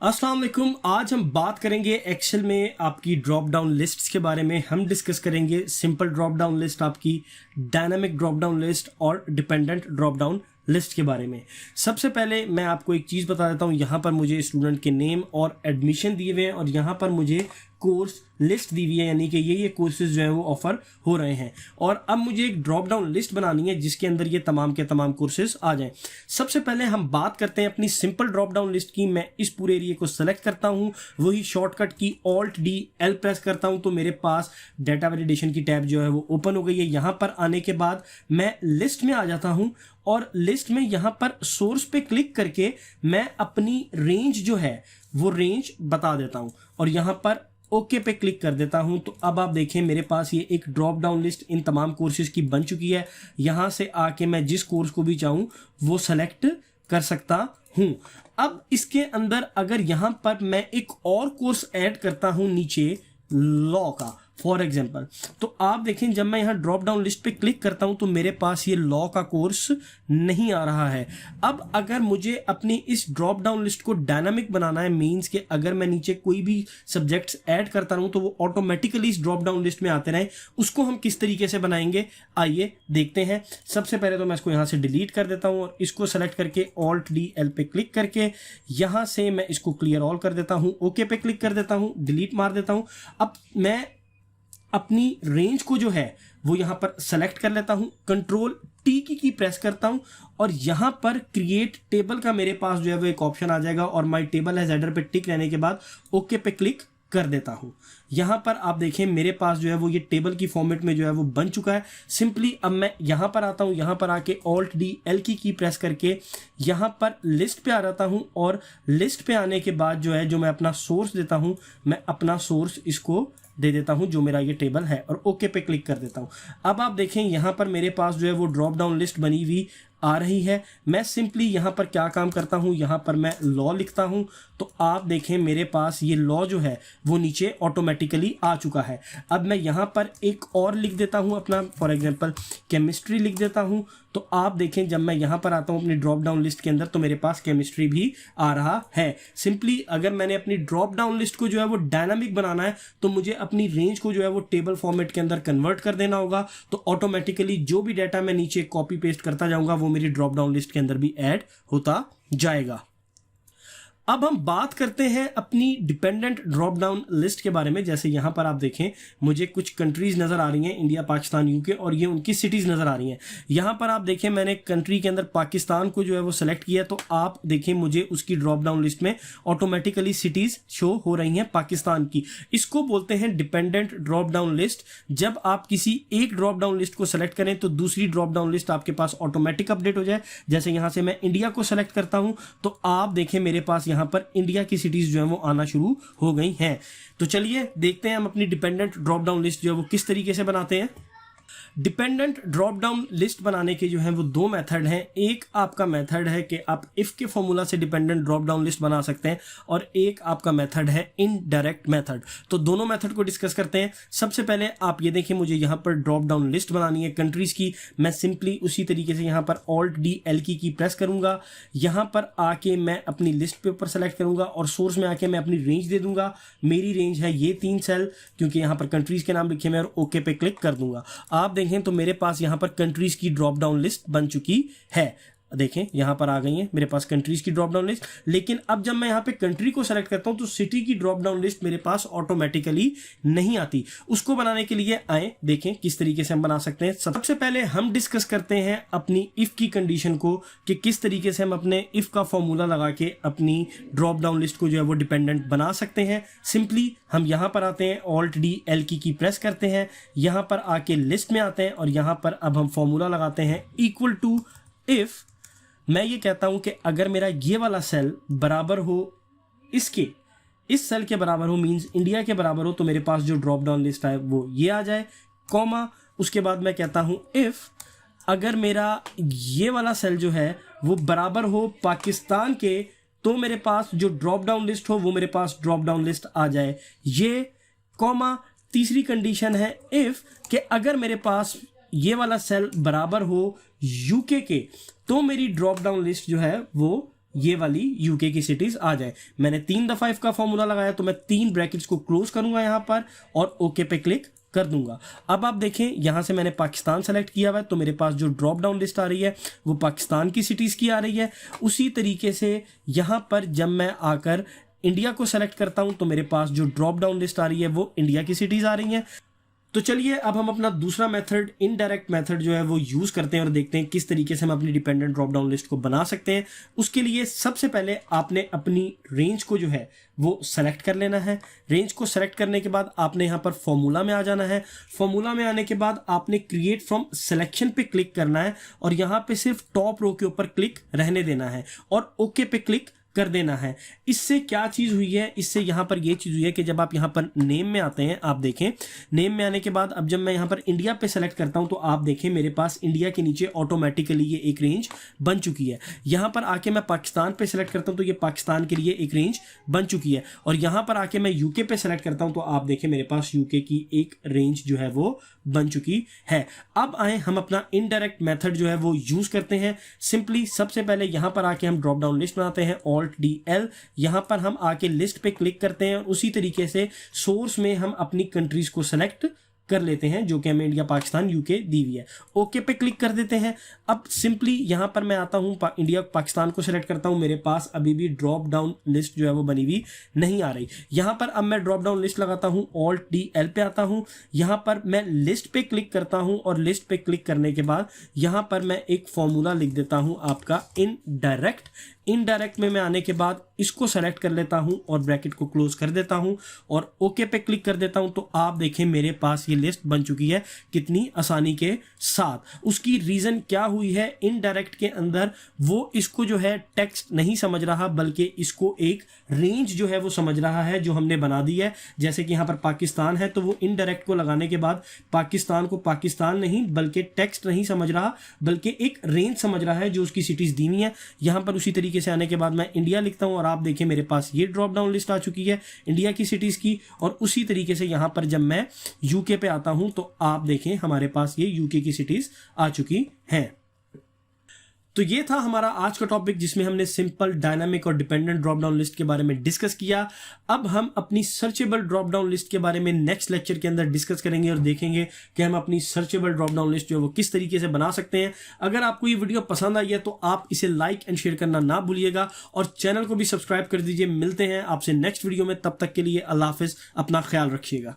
अस्सलाम वालेकुम। आज हम बात करेंगे एक्सेल में आपकी ड्रॉप डाउन लिस्ट्स के बारे में। हम डिस्कस करेंगे सिंपल ड्रॉप डाउन लिस्ट, आपकी डायनामिक ड्रॉप डाउन लिस्ट और डिपेंडेंट ड्रॉप डाउन लिस्ट के बारे में। सबसे पहले मैं आपको एक चीज़ बता देता हूँ। यहाँ पर मुझे स्टूडेंट के नेम और एडमिशन दिए हुए हैं और यहाँ पर मुझे कोर्स लिस्ट दी हुई है, यानी कि ये कोर्सेज जो है वो ऑफर हो रहे हैं। और अब मुझे एक ड्रॉप डाउन लिस्ट बनानी है जिसके अंदर ये तमाम के तमाम कोर्सेज आ जाएं। सबसे पहले हम बात करते हैं अपनी सिंपल ड्रॉप डाउन लिस्ट की। मैं इस पूरे एरिया को सेलेक्ट करता हूँ, वही शॉर्टकट की Alt+D प्रेस करता हूँ तो मेरे पास डाटा वैलिडेशन की टैब जो है वो ओपन हो गई है। यहाँ पर आने के बाद मैं लिस्ट में आ जाता हूँ और लिस्ट में यहाँ पर सोर्स पे क्लिक करके मैं अपनी रेंज जो है वो रेंज बता देता हूँ और यहाँ पर ओके पे क्लिक कर देता हूं। तो अब आप देखें मेरे पास ये एक ड्रॉप डाउन लिस्ट इन तमाम कोर्सेज की बन चुकी है। यहां से आके मैं जिस कोर्स को भी चाहूं वो सेलेक्ट कर सकता हूं। अब इसके अंदर अगर यहां पर मैं एक और कोर्स ऐड करता हूं नीचे लॉ का फॉर एग्जाम्पल, तो आप देखें जब मैं यहाँ ड्रॉप डाउन लिस्ट पे क्लिक करता हूं तो मेरे पास ये लॉ का कोर्स नहीं आ रहा है। अब अगर मुझे अपनी इस ड्रॉप डाउन लिस्ट को डायनामिक बनाना है, मींस के अगर मैं नीचे कोई भी सब्जेक्ट्स ऐड करता रहूं तो वो ऑटोमेटिकली इस ड्रॉप डाउन लिस्ट में आते रहें, उसको हम किस तरीके से बनाएंगे आइए देखते हैं। सबसे पहले तो मैं इसको यहाँ से डिलीट कर देता हूँ और इसको सेलेक्ट करके Alt+D पे क्लिक करके यहाँ से मैं इसको क्लियर ऑल कर देता हूँ, ओके पे क्लिक कर देता हूँ, डिलीट मार देता हूँ। अब मैं अपनी रेंज को जो है वो यहां पर सेलेक्ट कर लेता हूं, Ctrl+T की प्रेस करता हूं और यहां पर क्रिएट टेबल का मेरे पास जो है वो एक ऑप्शन आ जाएगा और माय टेबल एज हेडर पे टिक रहने के बाद ओके पे क्लिक कर देता हूं। यहां पर आप देखें मेरे पास जो है वो ये टेबल की फॉर्मेट में जो है वो बन चुका है। सिंपली अब मैं यहां पर आता हूं, यहां पर आके Alt+D की प्रेस करके यहां पर लिस्ट पे आ जाता हूं और लिस्ट पे आने के बाद जो है जो मैं अपना सोर्स देता हूं, मैं अपना सोर्स इसको दे देता हूं जो मेरा ये टेबल है और ओके पे क्लिक कर देता हूं। अब आप देखें यहां पर मेरे पास जो है वो ड्रॉप डाउन लिस्ट बनी हुई आ रही है। मैं सिंपली यहां पर क्या काम करता हूं, यहां पर मैं लॉ लिखता हूं तो आप देखें मेरे पास ये लॉ जो है वो नीचे ऑटोमेटिकली आ चुका है। अब मैं यहां पर एक और लिख देता हूं अपना, फॉर एग्जांपल केमिस्ट्री लिख देता हूं तो आप देखें जब मैं यहां पर आता हूं अपनी ड्रॉप डाउन लिस्ट के अंदर तो मेरे पास केमिस्ट्री भी आ रहा है। सिंपली अगर मैंने अपनी ड्रॉप डाउन लिस्ट को जो है वो डायनामिक बनाना है तो मुझे अपनी रेंज को जो है वो टेबल फॉर्मेट के अंदर कन्वर्ट कर देना होगा, तो ऑटोमेटिकली जो भी डाटा मैं नीचे कॉपी पेस्ट करता जाऊंगा वो मेरी ड्रॉप डाउन लिस्ट के अंदर भी ऐड होता जाएगा। अब हम बात करते हैं अपनी डिपेंडेंट ड्रॉप डाउन लिस्ट के बारे में। जैसे यहां पर आप देखें मुझे कुछ कंट्रीज नजर आ रही हैं, इंडिया, पाकिस्तान, यूके, और ये उनकी सिटीज नजर आ रही हैं। यहां पर आप देखें मैंने कंट्री के अंदर पाकिस्तान को जो है वो सिलेक्ट किया तो आप देखें मुझे उसकी ड्रॉप डाउन लिस्ट में ऑटोमेटिकली सिटीज शो हो रही हैं पाकिस्तान की। इसको बोलते हैं डिपेंडेंट ड्रॉप डाउन लिस्ट। जब आप किसी एक ड्रॉप डाउन लिस्ट को सेलेक्ट करें तो दूसरी ड्रॉप डाउन लिस्ट आपके पास ऑटोमेटिक अपडेट हो जाए। जैसे यहां से मैं इंडिया को सेलेक्ट करता हूं तो आप देखें मेरे पास यहां पर इंडिया की सिटीज जो है वो आना शुरू हो गई हैं। तो चलिए देखते हैं हम अपनी डिपेंडेंट ड्रॉप डाउन लिस्ट जो है वो किस तरीके से बनाते हैं। डिपेंडेंट ड्रॉप डाउन लिस्ट बनाने के जो है वो दो मेथड हैं। एक आपका मेथड है कि आप इफ के फॉर्मूला से डिपेंडेंट ड्रॉप डाउन लिस्ट बना सकते हैं और एक आपका मेथड है इनडायरेक्ट मेथड। तो दोनों मेथड को डिस्कस करते हैं। सबसे पहले आप ये देखें मुझे यहाँ पर ड्रॉप डाउन लिस्ट बनानी है कंट्रीज की। मैं सिंपली उसी तरीके से यहाँ पर Alt+D की प्रेस करूंगा, यहाँ पर आके मैं अपनी लिस्ट पे ऊपर सेलेक्ट करूंगा और सोर्स में आके मैं अपनी रेंज दे दूंगा। मेरी रेंज है ये 3 सेल क्योंकि यहाँ पर कंट्रीज के नाम लिखे मैं और ओके पे क्लिक कर दूंगा। आप देखें तो मेरे पास यहां पर कंट्रीज की ड्रॉप डाउन लिस्ट बन चुकी है। देखें यहां पर आ गई है मेरे पास कंट्रीज की ड्रॉप डाउन लिस्ट। लेकिन अब जब मैं यहां पे कंट्री को सेलेक्ट करता हूं तो सिटी की ड्रॉप डाउन लिस्ट मेरे पास ऑटोमेटिकली नहीं आती। उसको बनाने के लिए आए देखें किस तरीके से हम बना सकते हैं। सबसे पहले हम डिस्कस करते हैं अपनी इफ की कंडीशन को कि किस तरीके से हम अपने इफ का फॉर्मूला लगा के अपनी ड्रॉप डाउन लिस्ट को जो है वो डिपेंडेंट बना सकते हैं। सिंपली हम यहां पर आते हैं Alt+D की प्रेस करते हैं, यहां पर आके लिस्ट में आते हैं और यहां पर अब हम फॉर्मूला लगाते हैं इक्वल टू इफ मैं ये कहता हूं कि अगर मेरा ये वाला सेल बराबर हो इसके, इस सेल के बराबर हो, मींस इंडिया के बराबर हो, तो मेरे पास जो ड्रॉप डाउन लिस्ट है वो ये आ जाए, कॉमा उसके बाद मैं कहता हूं इफ अगर मेरा ये वाला सेल जो है वो बराबर हो पाकिस्तान के तो मेरे पास जो ड्रॉप डाउन लिस्ट हो वो मेरे पास ड्रॉप डाउन लिस्ट आ जाए ये, कॉमा तीसरी कंडीशन है इफ कि अगर मेरे पास ये वाला सेल बराबर हो यूके के तो मेरी ड्रॉप डाउन लिस्ट जो है वो ये वाली यूके की सिटीज आ जाए। मैंने 3 दफा इसका फॉर्मूला लगाया तो मैं 3 ब्रैकेट्स को क्लोज करूंगा यहां पर और ओके पे क्लिक कर दूंगा। अब आप देखें यहां से मैंने पाकिस्तान सेलेक्ट किया हुआ है तो मेरे पास जो ड्रॉप डाउन लिस्ट आ रही है वो पाकिस्तान की सिटीज की आ रही है। उसी तरीके से यहां पर जब मैं आकर इंडिया को सेलेक्ट करता हूं तो मेरे पास जो ड्रॉप डाउन लिस्ट आ रही है वो इंडिया की सिटीज आ रही हैं। तो चलिए अब हम अपना दूसरा मेथड, इनडायरेक्ट मेथड जो है वो यूज करते हैं और देखते हैं किस तरीके से हम अपनी डिपेंडेंट ड्रॉप डाउन लिस्ट को बना सकते हैं। उसके लिए सबसे पहले आपने अपनी रेंज को जो है वो सेलेक्ट कर लेना है। रेंज को सेलेक्ट करने के बाद आपने यहाँ पर फॉर्मूला में आ जाना है। फॉर्मूला में आने के बाद आपने क्रिएट फ्रॉम सिलेक्शन पे क्लिक करना है और यहाँ पे सिर्फ टॉप रो के ऊपर क्लिक रहने देना है और ओके पे क्लिक कर देना है। इससे क्या चीज हुई है, इससे यहां पर ये चीज हुई है कि जब आप यहां पर नेम में आते हैं, आप देखें नेम में आने के बाद अब जब मैं यहां पर इंडिया पे सेलेक्ट करता हूं तो आप देखें मेरे पास इंडिया के नीचे ऑटोमेटिकली ये एक रेंज बन चुकी है। यहां पर आके मैं पाकिस्तान पे सेलेक्ट करता हूं तो ये पाकिस्तान के लिए एक रेंज बन चुकी है और यहां पर आके मैं यूके पे सेलेक्ट करता हूं तो आप देखें मेरे पास यूके की एक रेंज जो है वो बन चुकी है। अब आए हम अपना इनडायरेक्ट मेथड जो है वो यूज करते हैं। सिंपली सबसे पहले यहां पर आके हम ड्रॉप डाउन लिस्ट बनाते हैं, Alt+DL। यहां पर हम आके लिस्ट पे क्लिक करते हैं और उसी तरीके से सोर्स में हम अपनी कंट्रीज को सेलेक्ट कर लेते हैं जो कि हमें इंडिया, पाकिस्तान, यूके दी हुई है। ओके पे क्लिक कर देते हैं। अब सिंपली यहां पर मैं आता हूं, इंडिया, पाकिस्तान को सेलेक्ट करता हूं। मेरे पास अभी भी ड्रॉप डाउन लिस्ट जो है वो बनी हुई नहीं आ रही। यहां पर अब मैं ड्रॉप डाउन लिस्ट लगाता हूं, Alt+DL पे आता हूं। यहां पर मैं लिस्ट पे क्लिक करता हूं और लिस्ट पे क्लिक करने के बाद यहां पर मैं एक फॉर्मूला लिख देता हूं आपका इनडायरेक्ट। इनडायरेक्ट में मैं आने के बाद इसको सेलेक्ट कर लेता हूं और ब्रैकेट को क्लोज कर देता हूं और ओके पे क्लिक कर देता हूं तो आप देखें मेरे पास ये लिस्ट बन चुकी है कितनी आसानी के साथ। उसकी रीजन क्या हुई है, इनडायरेक्ट के अंदर वो इसको जो है टेक्स्ट नहीं समझ रहा बल्कि इसको एक रेंज जो है वो समझ रहा है जो हमने बना दी है। जैसे कि यहां पर पाकिस्तान है तो वो इनडायरेक्ट को लगाने के बाद पाकिस्तान को पाकिस्तान नहीं बल्कि टेक्स्ट नहीं समझ रहा बल्कि एक रेंज समझ रहा है जो उसकी सिटीज दी है। यहां पर उसी तरीके से आने के बाद मैं इंडिया लिखता हूं और आप देखें मेरे पास ये ड्रॉप डाउन लिस्ट आ चुकी है इंडिया की सिटीज की। और उसी तरीके से यहां पर जब मैं यूके पे आता हूं तो आप देखें हमारे पास ये यूके की सिटीज आ चुकी हैं। तो ये था हमारा आज का टॉपिक जिसमें हमने सिंपल, डायनामिक और डिपेंडेंट ड्रॉप डाउन लिस्ट के बारे में डिस्कस किया। अब हम अपनी सर्चेबल ड्रॉप डाउन लिस्ट के बारे में नेक्स्ट लेक्चर के अंदर डिस्कस करेंगे और देखेंगे कि हम अपनी सर्चेबल ड्रॉप डाउन लिस्ट जो है वो किस तरीके से बना सकते हैं। अगर आपको ये वीडियो पसंद आई है तो आप इसे लाइक एंड शेयर करना ना भूलिएगा और चैनल को भी सब्सक्राइब कर दीजिए। मिलते हैं आपसे नेक्स्ट वीडियो में, तब तक के लिए अल्लाह हाफिज, अपना ख्याल रखिएगा।